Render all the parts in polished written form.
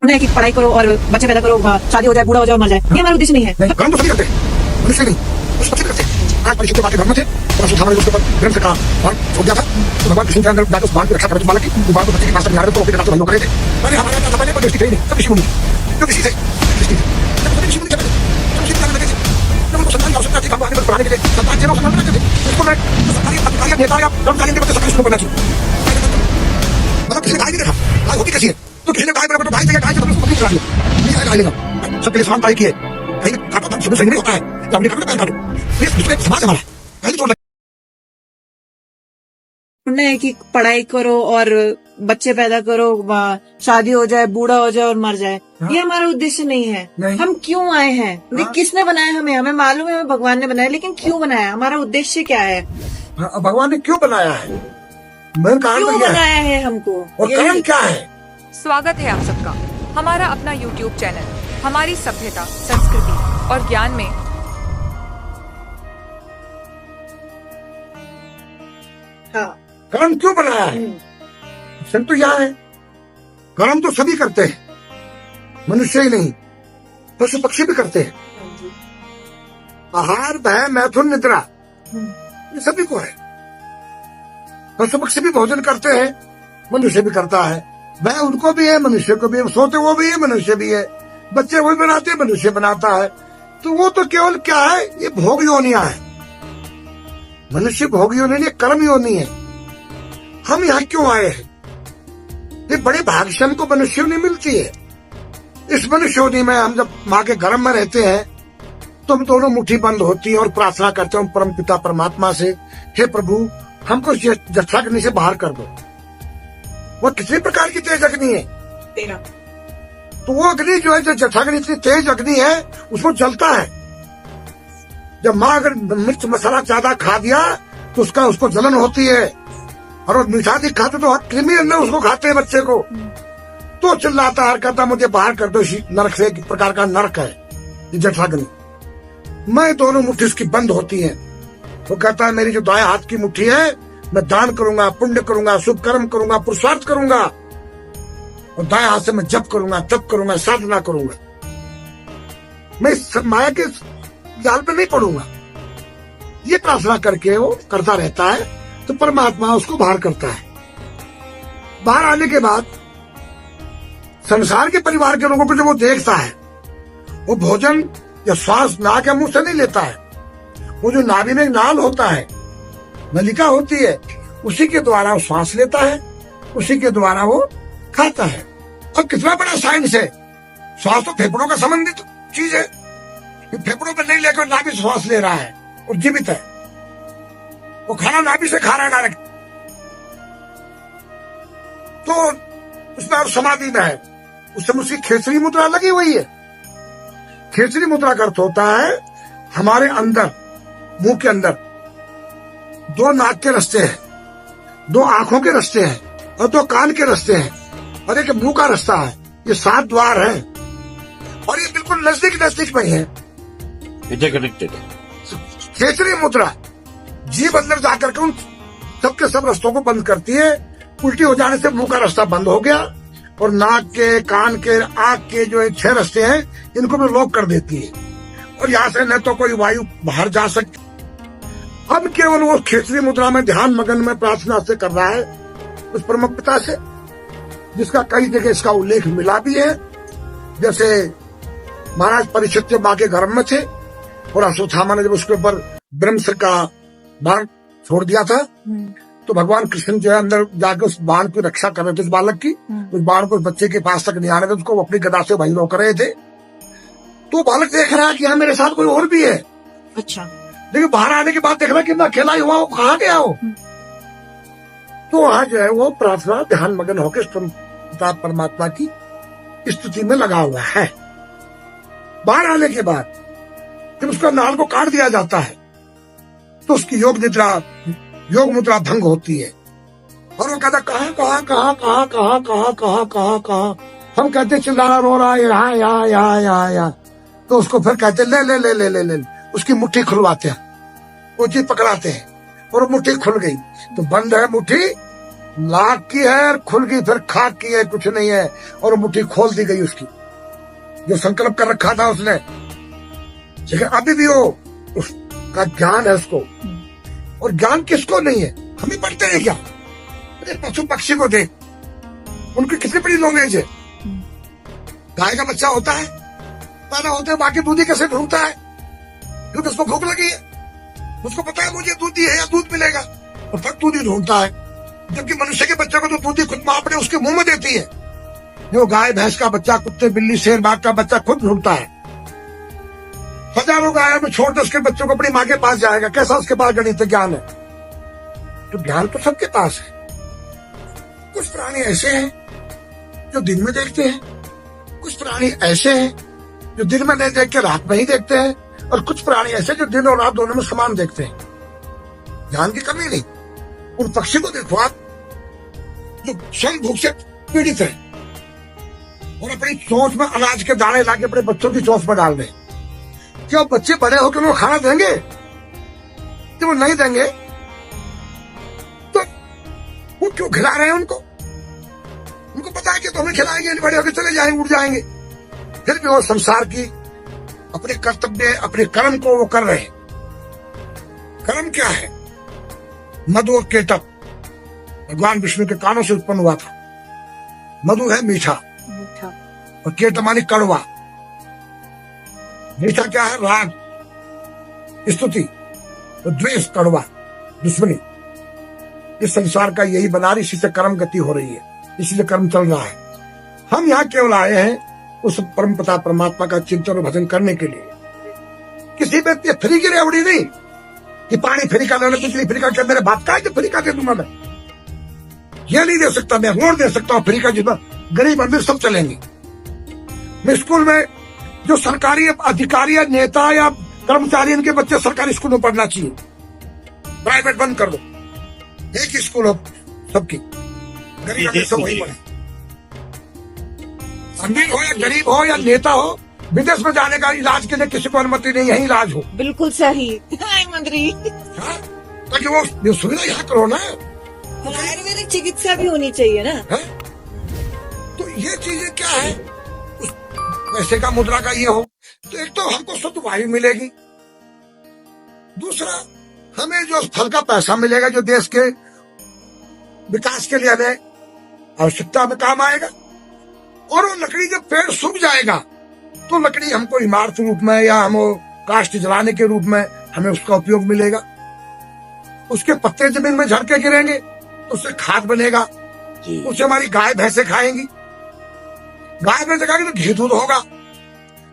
है कि पढ़ाई करो और बच्चे पैदा करो, शादी हो जाए, बूढ़ा हो जाए, मर जाए, ये हमारा उद्देश्य नहीं है। काम तो सभी करते हैं, मनुष्य नहीं, कुछ सभी करते हैं। आज परिचित बात के घर में थे, और सुधार उसके ऊपर ग्रंथ से कहा बाण छोड़ दिया था, तो भगवान कृष्ण के अंदर जाकर उस बाण की रक्षा करने वाले की बाण को बच्चे के पास तक तो अपने तो करे थे। अरे हमारे यहाँ पहले कोई दृष्टि नहीं, सब ऋषि मुनि जो ऋषि थे, ऋषि मुनि क्या लगे थे, जब उनको संतान की आवश्यकता थी, भगवान को पढ़ाने के लिए संतान जीवन संतान करते थे, उसको मैं सरकारी अधिकारी नेता या कर्मचारी के बच्चे सरकारी स्कूल बनना चाहिए। मतलब किसी गाय नहीं देखा, गाय होती कैसी है, तो किसी ने गाय बराबर गाय चाहिए, गाय से उसको करा दिया, गाय लेगा सबके लिए समान पाई किए, कहीं काटो तो सही नहीं होता है, जब नहीं काटो काटो, ये दूसरे समाज हमारा कहीं तो है कि पढ़ाई करो और बच्चे पैदा करो, शादी हो जाए, बूढ़ा हो जाए और मर जाए, ये हमारा उद्देश्य नहीं है। हम क्यों आए हैं, किसने बनाया हमें, हमें मालूम है भगवान ने बनाया, लेकिन क्यों बनाया, हमारा उद्देश्य क्या है, भगवान ने क्यों बनाया है, क्यों बनाया है हमको, और कारण क्या है। स्वागत है आप सबका हमारा अपना YouTube चैनल हमारी सभ्यता, संस्कृति और ज्ञान में। हाँ, कर्म क्यों बनाया है, सब तो यह है, कर्म तो सभी करते हैं, मनुष्य ही नहीं, पशु पक्षी भी करते हैं। आहार, भय, मैथुन, निद्रा, ये सभी को है। पशु पक्षी भी भोजन करते हैं, मनुष्य भी करता है, वह उनको भी है, मनुष्य को भी, सोते वो भी है, मनुष्य भी है, बच्चे वही बनाते हैं, मनुष्य बनाता है। तो वो तो केवल क्या है, ये भोग योनियां है, मनुष्य भोग योनि नहीं, कर्म योनि है। हम यहाँ क्यों आए हैं, ये बड़े भाग्य से हमको मनुष्य योनि मिलती है। इस मनुष्य योनि में हम जब माँ के गर्भ में रहते हैं तो हम दोनों मुट्ठी बंद होती है और प्रार्थना करते हैं परम पिता परमात्मा से, हे प्रभु हमको जठराग्नि से बाहर कर दो। वो किसी प्रकार की तेज अग्नि है, तो वो अग्नि जो है, जो जठराग्नि इतनी तेज अग्नि है, उसको जलता है। जब माँ अगर मिर्च मसाला ज्यादा खा दिया तो उसको जलन होती है, और वो मीठा अधिक खाते तो कृमि अंदर उसको खाते हैं बच्चे को, तो चिल्लाता है, कहता मुझे बाहर कर दो, इसी नरक से, एक प्रकार का नरक है ये जठराग्नि। मैं दोनों मुट्ठी उसकी बंद होती है। वो कहता है मेरी जो दाएं हाथ की मुट्ठी है, मैं दान करूंगा, पुण्य करूंगा, शुभ कर्म करूंगा, पुरुषार्थ करूंगा, और दाएं हाथ से मैं जप करूंगा, तप करूंगा, साधना करूंगा, मैं इस माया के जाल पे नहीं पड़ूंगा। ये प्रार्थना करके वो करता रहता है, तो परमात्मा उसको बाहर करता है। बाहर आने के बाद संसार के परिवार के लोगों को जब वो देखता है, वो भोजन या श्वास नाक या मुंह से नहीं लेता है, वो जो नाभि में नाल होता है, नलिका होती है, उसी के द्वारा वो श्वास लेता है, उसी के द्वारा वो खाता है। और कितना बड़ा साइंस है, श्वास तो फेफड़ों का संबंधित चीज है, फेफड़ों पर नहीं लेकर नाभि से श्वास ले रहा है और जीवित है। वो खाना नाभि से खा रहा है डायरेक्ट, तो उसमें और समाधि में है, उसमें उसकी खेसरी मुद्रा लगी हुई है। खेसरी मुद्रा का अर्थ होता है हमारे अंदर, मुंह के अंदर दो नाक के रास्ते हैं, दो आंखों के रास्ते हैं, और दो कान के रास्ते हैं, और एक मुंह का रास्ता है। ये 7 द्वार है, और ये बिल्कुल नजदीक नजदीक में है, कनेक्टेड। खेसरी मुद्रा जीभ अंदर जाकर के उन सबके सब रास्तों को बंद करती है। उल्टी हो जाने से मुंह का रास्ता बंद हो गया, और नाक के, कान के, आंख के जो 6 रास्ते हैं, इनको भी लॉक कर देती है, और यहाँ से न तो कोई वायु बाहर जा सकती। अब केवल वो खेसरी मुद्रा में ध्यान मगन में प्रार्थना से कर रहा है उस परम पिता से, जिसका कई जगह इसका उल्लेख मिला भी है। जैसे महाराज परीक्षित जब माँ के गर्भ में थे, और अश्वत्थामा ने जब उसके ऊपर ब्रह्मास्त्र का बाण छोड़ दिया था, तो भगवान कृष्ण जो है अंदर जाकर उस बाण की रक्षा कर रहे थे, उस बालक की, उस बाण को उस बच्चे के पास तक नहीं आने थे, उसको अपनी गदा से वहीं रोक रहे थे। तो बालक देख रहा है कि हाँ मेरे साथ कोई और भी है, अच्छा, लेकिन बाहर आने के बाद देख रहा है कि मैं अकेला ही हुआ, वो कहाँ गया हो। तो वहां जो है वो प्रार्थना ध्यान मगन होकर परमात्मा की स्तुति में लगा हुआ है। बाहर आने के बाद जब उसका नाल को काट दिया जाता है, तो उसकी योग मुद्रा भंग होती है, और वो कहता कहाँ कहाँ कहाँ कहाँ कहाँ कहाँ कहाँ कहाँ कहाँ, हम कहते चिल्ला रो रहा है यहाँ यहाँ यहाँ यहाँ यहाँ, तो उसको फिर कहते ले ले ले ले ले ले, उसकी मुट्ठी खुलवाते हैं, वो जी पकड़ाते हैं, और मुट्ठी खुल गई तो बंद है मुट्ठी, लाख की है और खुल गई, फिर खाक की है, कुछ नहीं है, और मुट्ठी खोल दी गई उसकी, जो संकल्प कर रखा था उसने। लेकिन अभी भी वो उसका ज्ञान है उसको, और ज्ञान किसको नहीं है? हमें पढ़ते हैं क्या? अरे पशु पक्षी को देख, उनकी कितनी बड़ी नॉलेज है। गाय का बच्चा होता है, पैदा होते हैं, बाकी दूधी कैसे ढूंढता है? क्योंकि उसको भूख लगी है, उसको पता है मुझे दूधी है या दूध मिलेगा, और फिर दूधी ढूंढता है। जबकि मनुष्य के बच्चे को तो दूधी खुद मां अपने उसके मुंह में देती है। जो गाय भैंस का बच्चा, कुत्ते बिल्ली शेर बाघ का बच्चा खुद ढूंढता है। हजारों गायों में छोड़ दे उसके बच्चों को अपनी माँ के पास जाएगा, कैसा उसके पास गणित ज्ञान है? तो ज्ञान तो सबके पास है। कुछ प्राणी ऐसे हैं जो दिन में देखते हैं, कुछ प्राणी ऐसे हैं जो दिन में नहीं देख के रात में ही देखते हैं, और कुछ प्राणी ऐसे जो दिन और रात दोनों में समान देखते हैं। ज्ञान की कमी नहीं। उन पक्षी को देखो आप, जो क्षण भूख से पीड़ित है और अपनी चोंच में अनाज के दाने लाके अपने बच्चों की चोंच में डाल दें। क्या बच्चे बड़े होकर उनको खाना देंगे? जब वो नहीं देंगे तो वो क्यों खिला रहे हैं उनको? उनको पता है कि तो हमें खिलाएंगे, बड़े होकर चले जाएंगे, उड़ जाएंगे। फिर भी वो संसार की अपने कर्तव्य, अपने कर्म को वो कर रहे हैं। कर्म क्या है? मधु और केटक भगवान विष्णु के कानों से उत्पन्न हुआ था। मधु है मीठा, और केटक मानी कड़वा। मीठा क्या है? राग, स्तुति, और द्वेष कड़वा, दुश्मनी। इस संसार का यही बना रही, इसी से कर्म गति हो रही है, इसलिए कर्म चल रहा है। हम यहाँ केवल आए हैं उस परम पिता परमात्मा का चिंतन और भजन करने के लिए। किसी व्यक्ति फ्री की रेवड़ी नहीं कि पानी फ्री का ले लो, बिजली फ्री का, क्या मेरे बाप का है जो फ्री का दे दूंगा मैं? ये नहीं दे सकता, मैं रोड दे सकता हूँ फ्री का, जिसमें गरीब अमीर सब चलेंगे। मैं स्कूल में जो सरकारी अधिकारी या नेता या कर्मचारी, इनके बच्चे सरकारी स्कूल में पढ़ना चाहिए, प्राइवेट बंद कर दो। एक ही स्कूल हो सबकी, गरीब अमीर सब वही पढ़े। अमीर हो या गरीब हो या नेता हो, विदेश में जाने का इलाज के लिए किसी को अनुमति नहीं, यही इलाज हो। बिल्कुल सही मंत्री। ताकि वो सुविधा यहाँ करो ना। आयुर्वेदिक चिकित्सा भी होनी चाहिए ना। तो ये चीजें क्या है? पैसे का, मुद्रा का ये हो तो एक तो हमको शुद्ध वायु मिलेगी, दूसरा हमें जो फल का पैसा मिलेगा जो देश के विकास के लिए हमें आवश्यकता में काम आएगा। और वो लकड़ी जब पेड़ सूख जाएगा तो लकड़ी हमको इमारत रूप में या हम काष्ठ जलाने के रूप में हमें उसका उपयोग मिलेगा। उसके पत्ते जमीन में झड़ के गिरेंगे तो उससे खाद बनेगा, उससे हमारी गाय भैंसे खाएंगी, गाय भैंसे खाएंगे तो घी दूध होगा,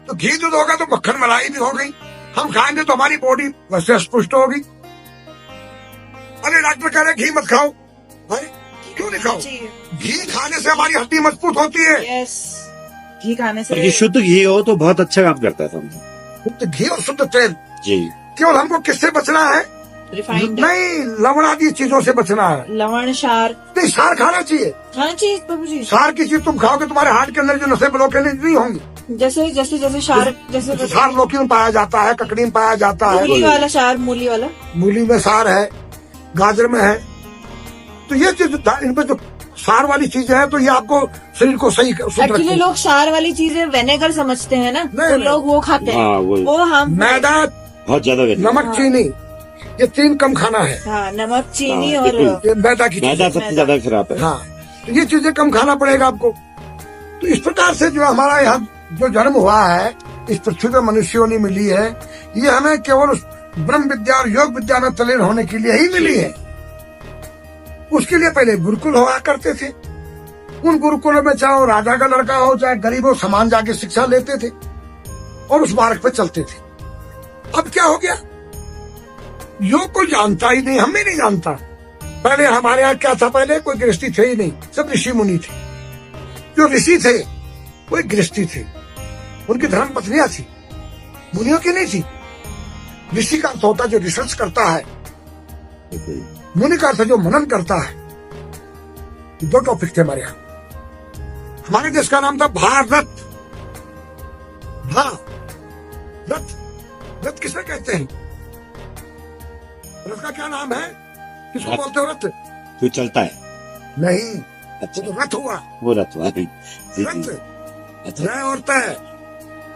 तो घी दूध होगा तो मक्खन मलाई भी हो गई, हम खाएंगे तो हमारी बॉडी वैसे स्पुष्ट होगी। अरे डॉक्टर कह रहे घी मत खाओ, भाई क्यों नहीं खाओ? घी खाने से हमारी हड्डी मजबूत होती है। यस, घी खाने से। ये शुद्ध घी हो तो बहुत अच्छा काम करता था। शुद्ध घी और शुद्ध तेल जी। केवल हमको किससे बचना है? रिफाइंड नहीं, लवण आदि चीजों से बचना है। लवण, सार नहीं, सार खाना चाहिए। खाना चाहिए प्रभु जी। सार की चीज तुम खाओगे तुम्हारे हार्ट के अंदर जो नसें ब्लॉक नहीं होंगी। जैसे जैसे जैसे सार, जैसे सार लौकी में पाया जाता है, ककड़ी में पाया जाता है, मूली वाला सार, मूली वाला, मूली में सार है, गाजर में है। तो ये चीज इनमें जो सार वाली चीजें हैं तो ये आपको शरीर को सही एक्चुअली लोग सार वाली चीजें विनेगर समझते हैं ना, तो लोग वो खाते हैं। हाँ, वो हम मैदा, बहुत ज्यादा नमक, चीनी, ये तीन कम खाना है। हाँ, नमक, चीनी हाँ, और ये मैदा की मैदा चीजें। सबसे ज्यादा खराब है। हाँ, तो ये चीजें कम खाना पड़ेगा आपको। तो इस प्रकार से जो हमारा यहाँ जो जन्म हुआ है, इस पृथ्वी पर मनुष्य योनि मिली है, ये हमें केवल ब्रह्म विद्या और योग विद्या में तल्लीन होने के लिए ही मिली है। उसके लिए पहले गुरुकुल हुआ करते थे। उन गुरुकुलों में चाहे राजा का लड़का हो चाहे गरीब हो, समान जाके शिक्षा लेते थे और उस मार्ग पे चलते थे। अब क्या हो गया? योग को जानता ही नहीं, हमें नहीं जानता। पहले हमारे यहाँ क्या था? पहले कोई गृहस्थी थे ही नहीं, सब ऋषि मुनि थे। जो ऋषि थे कोई गृहस्थी थे, उनकी धर्म पत्नियां थी, मुनियों की नहीं थी। ऋषि का अर्थ होता है जो रिसर्च करता है, मुनि का अर्थ जो मनन करता है। दो टॉपिक थे हमारे यहाँ। हमारे देश का नाम था भारत। रथ, रथ किसे कहते हैं? रथ का क्या नाम है? किसको बोलते हो? रथ जो चलता है। नहीं, अच्छा वो तो रथ हुआ। वो रतवा जी जी रथ अच्छा रह और तय,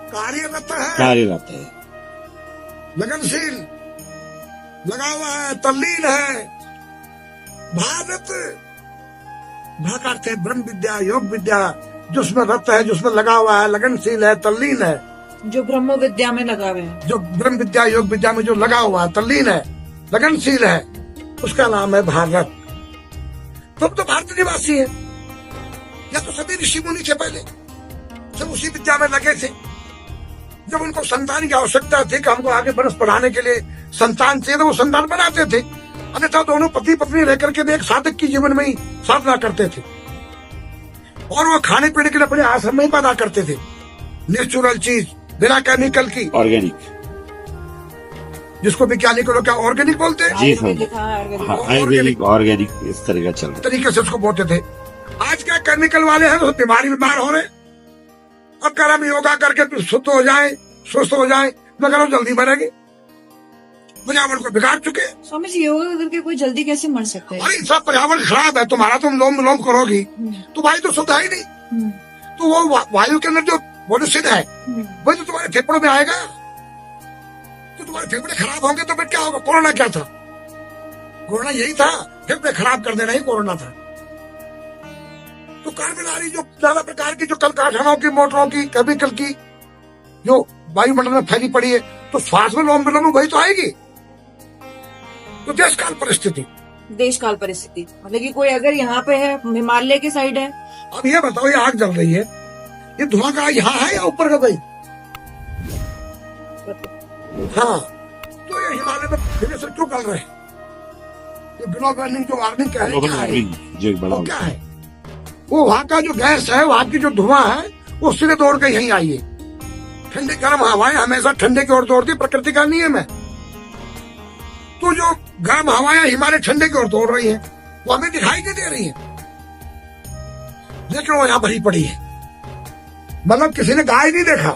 कार्यरत है, कार्यरत है। लगनशील, लगा हुआ है, तल्लीन है। भारत भा का अर्थ है ब्रह्म विद्या, योग विद्या, जिसमें रत है, जिसमें लगा हुआ है, लगनशील है, तल्लीन है। जो ब्रह्म विद्या में लगा हुए हैं। जो ब्रह्म विद्या योग विद्या में जो लगा हुआ है, तल्लीन है, लगनशील है, उसका नाम है भारत। तुम तो भारत निवासी है, या तो सभी ऋषि मुनि थे पहले, सब उसी विद्या में लगे थे। जब उनको संतान की आवश्यकता थी कि हमको आगे बरस बढ़ाने के लिए संतान चाहिए, तो वो संतान बनाते थे। अन्यथा दोनों पति पत्नी रहकर के भी एक साधक की जीवन में ही साधना करते थे, और वो खाने पीने के लिए अपने आश्रम में ही पैदा करते थे, नेचुरल चीज, बिना केमिकल की, ऑर्गेनिक। जिसको वैज्ञानिक क्या ऑर्गेनिक बोलते हैं, जी सर, आयुर्वेदिक। हाँ, आयुर्वेदिक ऑर्गेनिक इस तरह का चल रहा तरीके से उसको बोलते थे। आज क्या केमिकल वाले हैं तो बीमार हो रहे। अब कह हम योगा करके शुद्ध हो जाए, स्वस्थ हो जाए, मगर हम जल्दी मरेंगे, पर्यावरण को बिगाड़ चुके हैं। स्वामी जी, योगा करके कोई जल्दी कैसे मर सकता है? अरे सब पर्यावरण खराब है, तुम्हारा तुम लोम विलोम करोगी तो वायु तो शुद्ध है ही नहीं। तो वो वायु के अंदर जो मनुष्य है वही तो तुम्हारे फेफड़ों में आएगा। तो तुम्हारे फेफड़े खराब होंगे तो फिर क्या होगा? कोरोना क्या था? कोरोना यही था, फेफड़े खराब कर देना ही कोरोना था। तो कार्बनारी जो ज्यादा प्रकार की जो कल कारखानों की, मोटरों की, केमिकल की जो वायुमंडल में फैली पड़ी है, तो श्वास में लोम विलोम वही तो आएगी। तो देश काल परिस्थिति, देश काल परिस्थिति मतलब कि कोई अगर यहाँ पे है, हिमालय के साइड है। अब ये बताओ, ये आग जल रही है, ये धुआं का यहाँ है या ऊपर का भाई? हाँ, तो ये हिमालय में धीरे से क्यों गल रहे हैं? ये ग्लोबल वार्मिंग जो वार्मिंग क्या है, क्या है? जो एक बड़ा वो क्या है? वो वहाँ का जो गैस है, वहाँ की जो धुआं है, वो सीधे दौड़ के यहीं आई है। ठंडी गर्म हवाएं हमेशा ठंडे की ओर दौड़ती, प्रकृति का नियम है। तो जो गर्म हवाएं हिमालय ठंडे की ओर दौड़ रही है, वो हमें दिखाई नहीं दे रही है, लेकिन वो यहाँ भरी पड़ी है। मतलब किसी ने गाय नहीं देखा,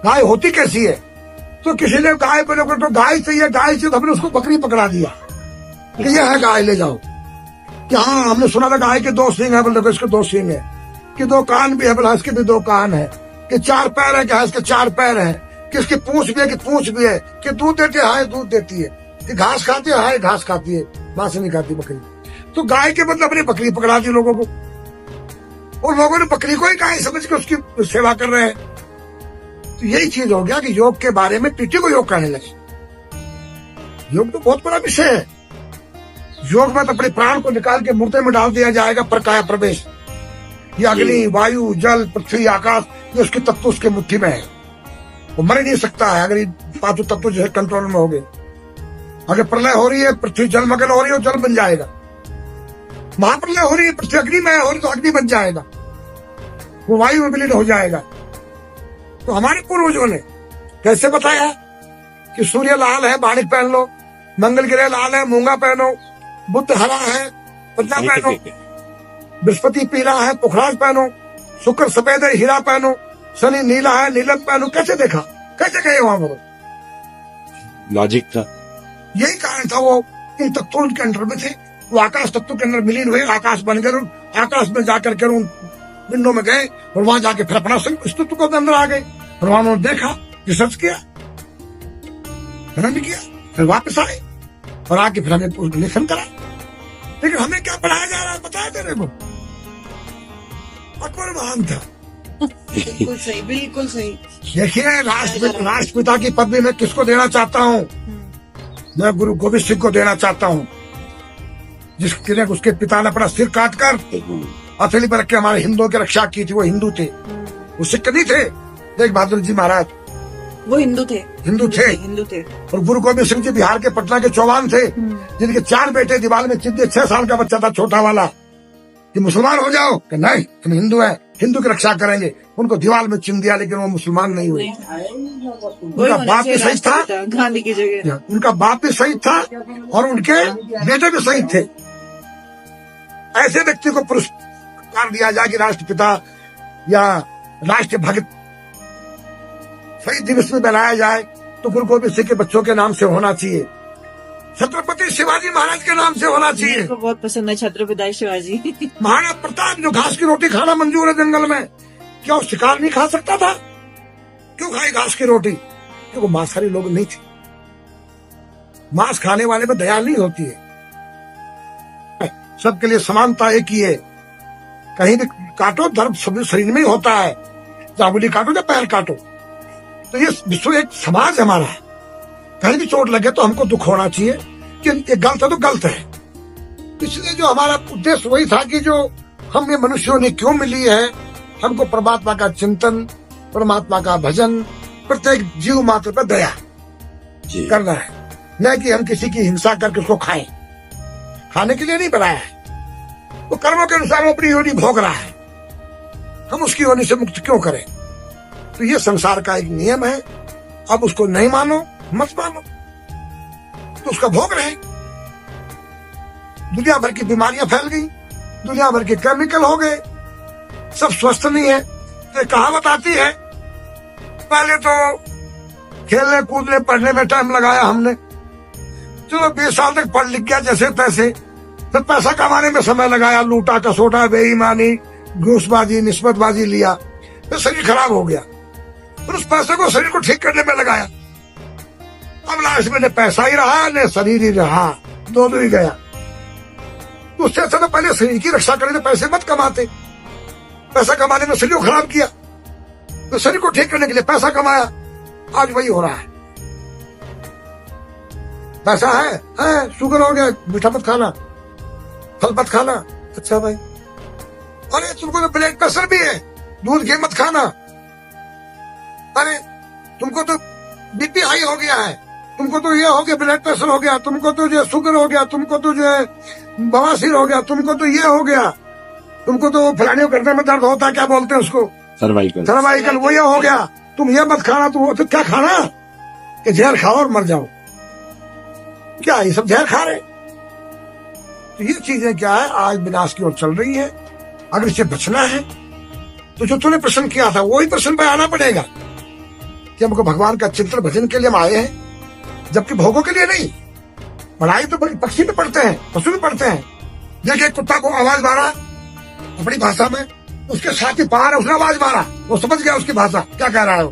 गाय होती कैसी है? तो किसी ने गाय पे लोग तो गाय चाहिए, गाय से तो हमने उसको बकरी पकड़ा दिया कि ये है गाय, ले जाओ। कि हाँ, हमने सुना था गाय के 2 सींग है, बोले देखो इसके 2 सींग है, कि 2 कान भी है, बोला इसके भी 2 कान है, कि 4 पैर है, क्या इसके 4 पैर है, कि इसकी पूंछ भी है, कि पूंछ भी है, कि दूध देती है, दूध देती है, कि घास खाती है, घास खाती है, मांस नहीं खाती बकरी। तो गाय के मतलब अपनी बकरी पकड़ा दी लोगों को, और लोगों ने बकरी को ही गाय समझ के उसकी सेवा कर रहे हैं। तो यही चीज हो गया कि योग के बारे में पीटी को योग कहने लगे। योग तो बहुत बड़ा विषय है। योग में तो अपने प्राण को निकाल के मूर्ते में डाल दिया जाएगा, प्रकाया प्रवेश। ये अग्नि, वायु, जल, पृथ्वी, आकाश, ये उसके तत्व उसके मुट्ठी में है, वो मर ही नहीं सकता है अगर ये 5 तत्व जो है कंट्रोल में हो गए। अगर प्रलय हो रही है, पृथ्वी जलमग्न हो रही है, जल बन जाएगा। महाप्रलय हो रही है, पृथ्वी अग्नि में हो रही तो अग्नि बन जाएगा, वो वायु में विलीन हो जाएगा। तो हमारे पूर्वजों ने कैसे बताया कि सूर्य लाल है, बाणिक पहन लो, मंगल ग्रह लाल है, मूंगा पहनो, बुध हरा है, पत्ता पहनो, बृहस्पति पीला है, पुखराज पहनो, शुक्र सफेद है, हीरा पहनो, शनि नीला है, नीलम पहनो। कैसे देखा, कैसे कहे वहां पर? लॉजिक था। यही कारण था, वो इन तत्वों के अंदर में थे, वो आकाश तत्व के अंदर विलीन हुए, आकाश बनकर आकाश में जाकर के उन विंडो में गए, और वहां जाके फिर अपना अस्तित्व को अंदर आ गए, और वहां उन्होंने देखा, रिसर्च किया, रन किया, फिर वापस आए और आके फिर हमें लेखन करा। लेकिन हमें क्या पढ़ाया जा रहा है बताया तेरे को? अकबर महान था। बिल्कुल सही, बिल्कुल सही। देखिए, राष्ट्रपिता की पदवी मैं किसको देना चाहता हूँ? मैं गुरु गोविंद सिंह को देना चाहता हूँ, जिसके उसके पिता ने अपना सिर काटकर हथेली पर रख के हमारे हिंदुओं की रक्षा की थी। वो हिंदू थे, वो सिख नहीं थे। तेग बहादुर जी महाराज वो हिंदू थे, हिंदू थे। और गुरु गोविंद सिंह जी बिहार के पटना के चौहान थे, जिनके 4 बेटे दीवार में चिन्ह दिए। 6 साल का बच्चा था छोटा वाला, कि मुसलमान हो जाओ, कि नहीं तुम हिंदू है, हिंदू की रक्षा करेंगे। उनको दीवार में चिन्ह दिया, लेकिन वो मुसलमान नहीं हुए। उनका बाप भी सही था, गांधी की जगह उनका बाप भी सही था, और उनके बेटे भी सही थे। ऐसे व्यक्ति को पुरस्कार दिया जाए कि राष्ट्रपिता या राष्ट्र भक्त शहीद दिवस में बनाया जाए, तो गुरु गोविंद सिंह के बच्चों के नाम से होना चाहिए। छत्रपति शिवाजी महाराज के नाम से होना चाहिए। मेरे को बहुत पसंद है छत्रपति शिवाजी। महाराणा प्रताप जो घास की रोटी खाना मंजूर है जंगल में, क्या वो शिकार नहीं खा सकता था? क्यों खाई घास की रोटी? क्योंकि मांसाहारी लोग नहीं थे। मांस खाने वाले में दया नहीं होती है। सबके लिए समानता एक ही है। कहीं भी काटो दर्द सब शरीर में ही होता है, चाबुली काटो या पैर काटो। तो ये विश्व एक समाज है हमारा। कहीं भी चोट लगे तो हमको दुख होना चाहिए कि ये गलत है तो गलत है। इसलिए जो हमारा उद्देश्य वही था कि जो हम ये मनुष्यों ने क्यों मिली है, हमको परमात्मा का चिंतन, परमात्मा का भजन, प्रत्येक जीव मात्र पर दया जी। करना है, न कि हम किसी की हिंसा करके उसको खाएं। खाने के लिए नहीं बनाया है, वो कर्मों के अनुसार वो अपनी योनि भोग रहा है, हम उसकी योनि से मुक्त क्यों करें? तो ये संसार का एक नियम है। अब उसको नहीं मानो, मत मानो, तो उसका भोग रहे। दुनिया भर की बीमारियां फैल गई, दुनिया भर के केमिकल हो गए, सब स्वस्थ नहीं है। तो कहावत आती है, पहले तो खेलने कूदने पढ़ने में टाइम लगाया हमने, चलो 20 साल तक पढ़ लिख गया जैसे तैसे, फिर पैसा कमाने में समय लगाया, लूटा कसोटा बेईमानी घूसबाजी निस्बतबाजी लिया, फिर शरीर खराब हो गया, फिर उस पैसे को शरीर को ठीक करने में लगाया। अब लास्ट में न पैसा ही रहा न शरीर ही रहा, दोनों ही गया। तो उससे अच्छा तो पहले शरीर की रक्षा करें, तो पैसे मत कमाते। पैसा कमाने में शरीर को खराब किया, तो शरीर को ठीक करने के लिए पैसा कमाया। आज वही हो रहा है। पैसा है शुगर हो गया, मीठा मत खाना, फल मत खाना। अच्छा भाई, अरे तुमको तो ब्लड प्रेशर भी है, दूध घी मत खाना। अरे तुमको तो बीपी हाई हो गया है, तुमको तो ये हो गया, ब्लड प्रेशर हो गया, तुमको तो जो शुगर हो गया, तुमको तो जो बवासीर हो गया, तुमको तो ये हो गया, तुमको तो फलाने करने में दर्द होता है, क्या बोलते हैं उसको, सर्वाइकल, वो ये हो गया, तुम ये मत खाना। तो क्या खाना कि जहर खाओ और मर जाओ? क्या ये सब जहर खा रहे? तो ये चीजें क्या है, आज विनाश की ओर चल रही है। अगर इसे बचना है तो जो तूने प्रश्न किया था वही प्रश्न पे आना पड़ेगा कि हमको भगवान का चिंतन भजन के लिए हम आए हैं, जबकि भोगों के लिए नहीं। पढ़ाई तो पक्षी में पढ़ते हैं, पशु में पढ़ते हैं। देखिए कुत्ता को आवाज मारा अपनी भाषा में, उसके साथ ही पार है, उसने आवाज मारा, वो समझ गया उसकी भाषा क्या कह रहा है।